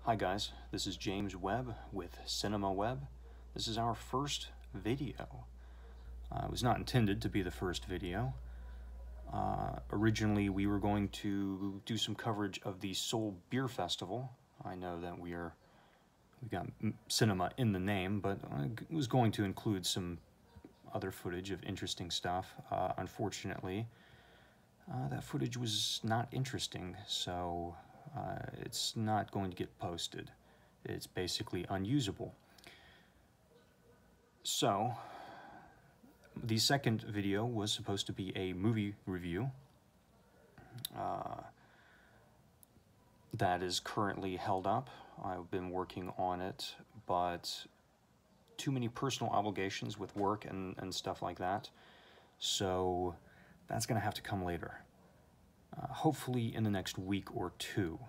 Hi guys, this is James Webb with Cinema Webb. This is our first video. It was not intended to be the first video. Originally we were going to do some coverage of the Seoul Beer Festival. I know that we got cinema in the name, but I was going to include some other footage of interesting stuff. Unfortunately, that footage was not interesting, so it's not going to get posted. It's basically unusable. So, the second video was supposed to be a movie review that is currently held up. I've been working on it, but too many personal obligations with work and stuff like that. So that's going to have to come later. Hopefully in the next week or two.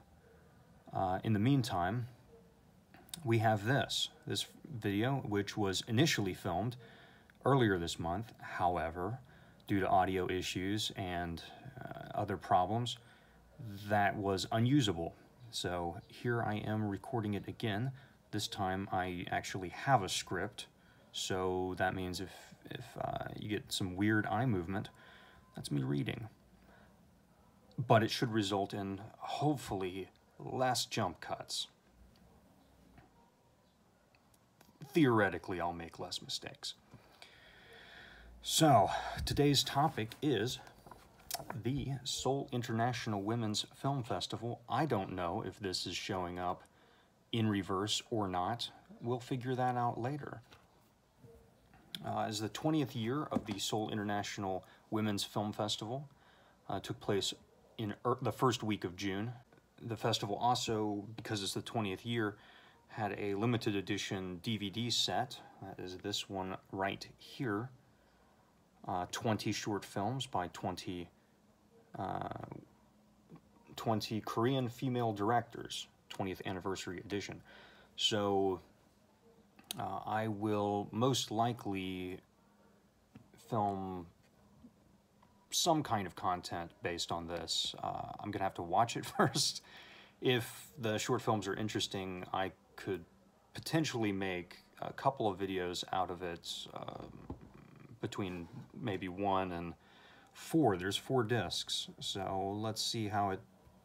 In the meantime, we have this video, which was initially filmed earlier this month. However, due to audio issues and other problems, that was unusable. So here I am recording it again. This time I actually have a script, so that means if you get some weird eye movement, that's me reading. But it should result in, hopefully, less jump cuts. Theoretically, I'll make less mistakes. So, today's topic is the Seoul International Women's Film Festival. I don't know if this is showing up in reverse or not. We'll figure that out later. As the 20th year of the Seoul International Women's Film Festival took place in the first week of June. The festival also, because it's the 20th year, had a limited edition DVD set. That is this one right here. 20 short films by 20 Korean female directors, 20th anniversary edition. So I will most likely film some kind of content based on this. I'm gonna have to watch it first. If the short films are interesting, I could potentially make a couple of videos out of it, between maybe 1 and 4. There's 4 discs, so let's see how it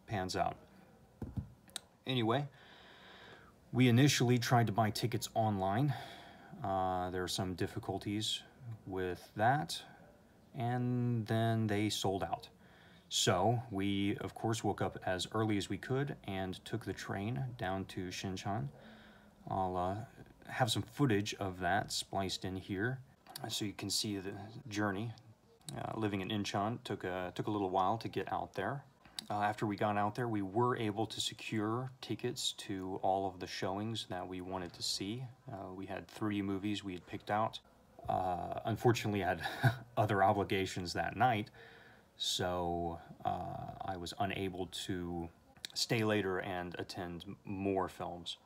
pans out. Anyway, we initially tried to buy tickets online. There are some difficulties with that, and then they sold out. So we, of course, woke up as early as we could and took the train down to Shincheon. I'll have some footage of that spliced in here, so you can see the journey. Living in Incheon took a little while to get out there. After we got out there, we were able to secure tickets to all of the showings that we wanted to see. We had 3 movies we had picked out. Unfortunately, I had other obligations that night, so I was unable to stay later and attend more films.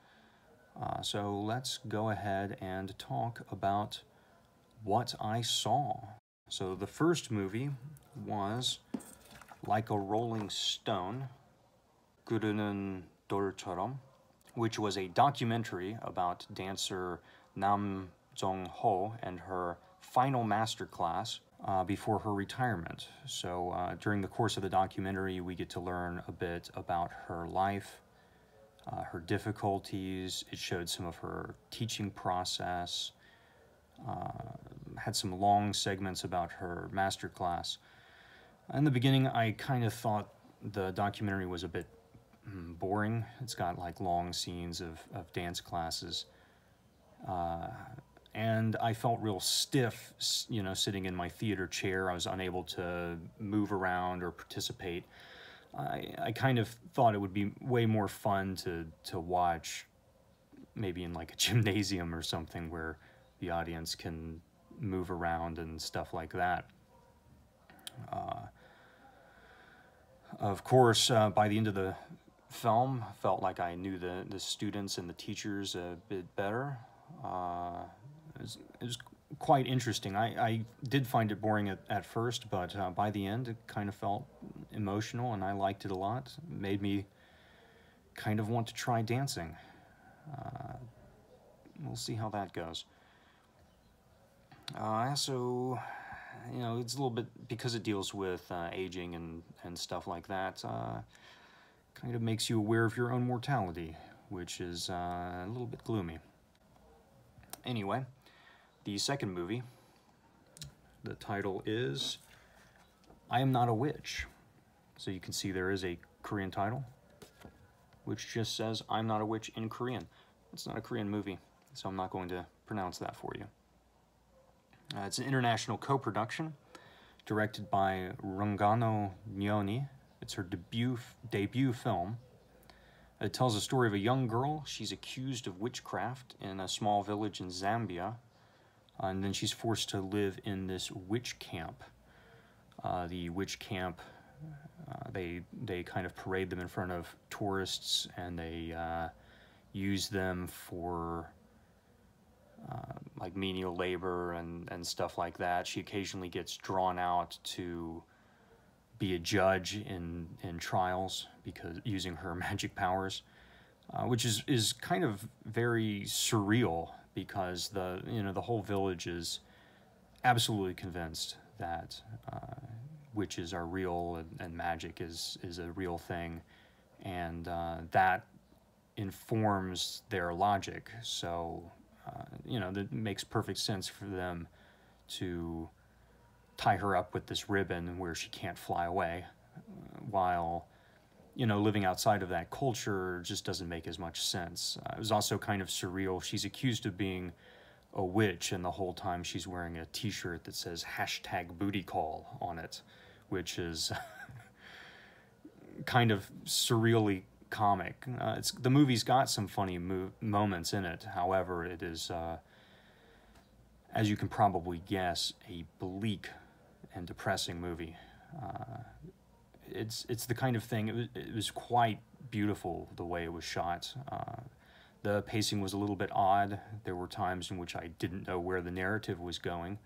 So let's go ahead and talk about what I saw. So the first movie was Like a Rolling Stone, 구르는 돌처럼, which was a documentary about dancer Nam Jong-ho and her final master class before her retirement. So during the course of the documentary, we get to learn a bit about her life, her difficulties. It showed some of her teaching process, had some long segments about her master class. In the beginning, I kind of thought the documentary was a bit boring. It's got like long scenes of dance classes. And I felt real stiff, you know, sitting in my theater chair. I was unable to move around or participate. I kind of thought it would be way more fun to watch maybe in like a gymnasium or something where the audience can move around and stuff like that. Of course, by the end of the film, I felt like I knew the students and the teachers a bit better. It was quite interesting. I did find it boring at first, but by the end, it kind of felt emotional, and I liked it a lot. It made me kind of want to try dancing. We'll see how that goes. I also, you know, it's a little bit, because it deals with aging and stuff like that, kind of makes you aware of your own mortality, which is a little bit gloomy. Anyway, the second movie, the title is I Am Not a Witch. So you can see there is a Korean title, which just says I'm Not a Witch in Korean. It's not a Korean movie, so I'm not going to pronounce that for you. It's an international co-production directed by Rungano Nyoni. It's her debut film. It tells the story of a young girl. She's accused of witchcraft in a small village in Zambia, and then she's forced to live in this witch camp. The witch camp, they kind of parade them in front of tourists, and they use them for like menial labor and stuff like that. She occasionally gets drawn out to be a judge in trials because using her magic powers, which is kind of very surreal, because the whole village is absolutely convinced that witches are real and magic is a real thing, and that informs their logic. So that makes perfect sense for them to tie her up with this ribbon where she can't fly away, while living outside of that culture just doesn't make as much sense. It was also kind of surreal. She's accused of being a witch, and the whole time she's wearing a t-shirt that says #bootycall on it, which is kind of surreally comic. The movie's got some funny moments in it. However, it is, as you can probably guess, a bleak and depressing movie. It's the kind of thing, it was quite beautiful the way it was shot. The pacing was a little bit odd. There were times in which I didn't know where the narrative was going.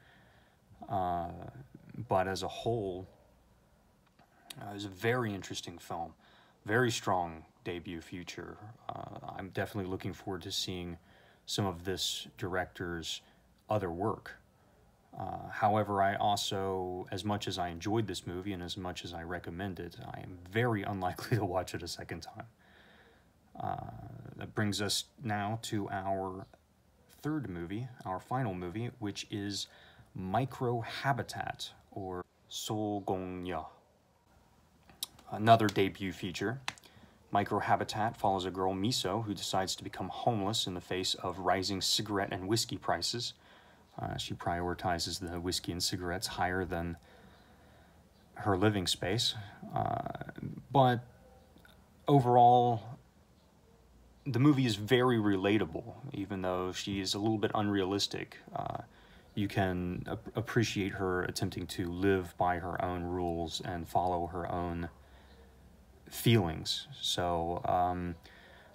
But as a whole, it was a very interesting film. Very strong debut feature. I'm definitely looking forward to seeing some of this director's other work. However, I also, as much as I enjoyed this movie and as much as I recommend it, I am very unlikely to watch it a second time. That brings us now to our third movie, our final movie, which is Microhabitat, or Seoul. Another debut feature. Microhabitat follows a girl, Miso, who decides to become homeless in the face of rising cigarette and whiskey prices. She prioritizes the whiskey and cigarettes higher than her living space. But overall, the movie is very relatable, even though she is a little bit unrealistic. You can appreciate her attempting to live by her own rules and follow her own feelings. So I'm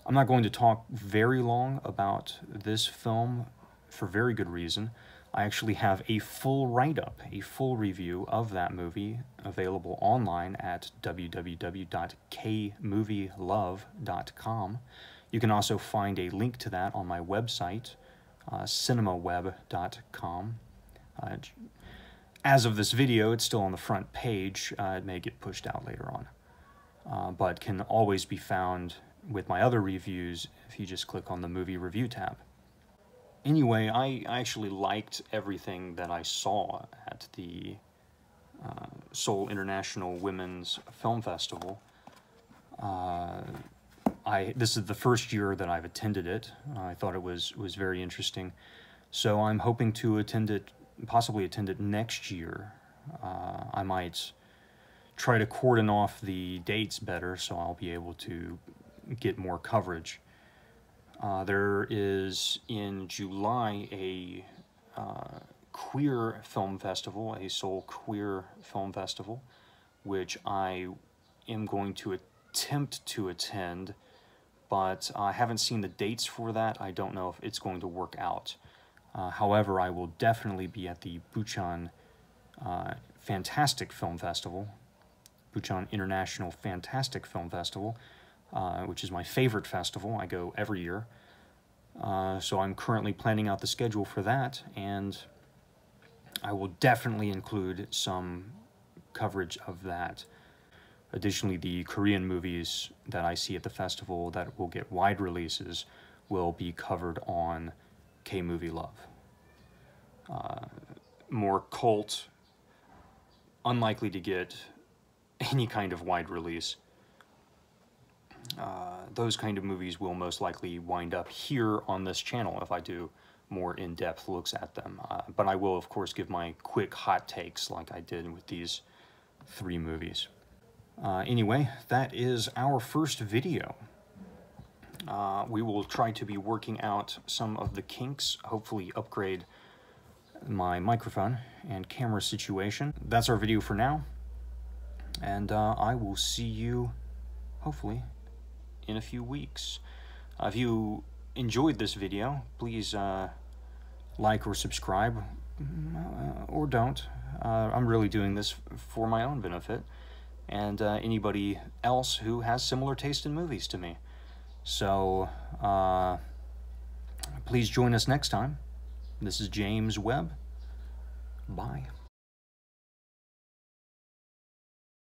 not going to talk very long about this film for very good reason. I actually have a full write-up, a full review of that movie available online at www.kmovielove.com. You can also find a link to that on my website, cinemaweb.com. As of this video, it's still on the front page. It may get pushed out later on, but can always be found with my other reviews if you just click on the movie review tab. Anyway, I actually liked everything that I saw at the Seoul International Women's Film Festival. This is the first year that I've attended it. I thought it was very interesting. So I'm hoping to possibly attend it next year. I might try to cordon off the dates better so I'll be able to get more coverage. There is in July a queer film festival, a Seoul Queer Film Festival, which I am going to attempt to attend, but I haven't seen the dates for that. I don't know if it's going to work out. However, I will definitely be at the Busan Fantastic Film Festival, Busan International Fantastic Film Festival, which is my favorite festival. I go every year. So I'm currently planning out the schedule for that, and I will definitely include some coverage of that. Additionally, the Korean movies that I see at the festival that will get wide releases will be covered on K-Movie Love. More cult, unlikely to get any kind of wide release. Those kind of movies will most likely wind up here on this channel if I do more in-depth looks at them. But I will, of course, give my quick hot takes like I did with these 3 movies. Anyway, that is our first video. We will try to be working out some of the kinks, hopefully upgrade my microphone and camera situation. That's our video for now, and I will see you, hopefully, in a few weeks. If you enjoyed this video, please like or subscribe, or don't. I'm really doing this for my own benefit, and anybody else who has similar taste in movies to me. So, please join us next time. This is James Webb. Bye.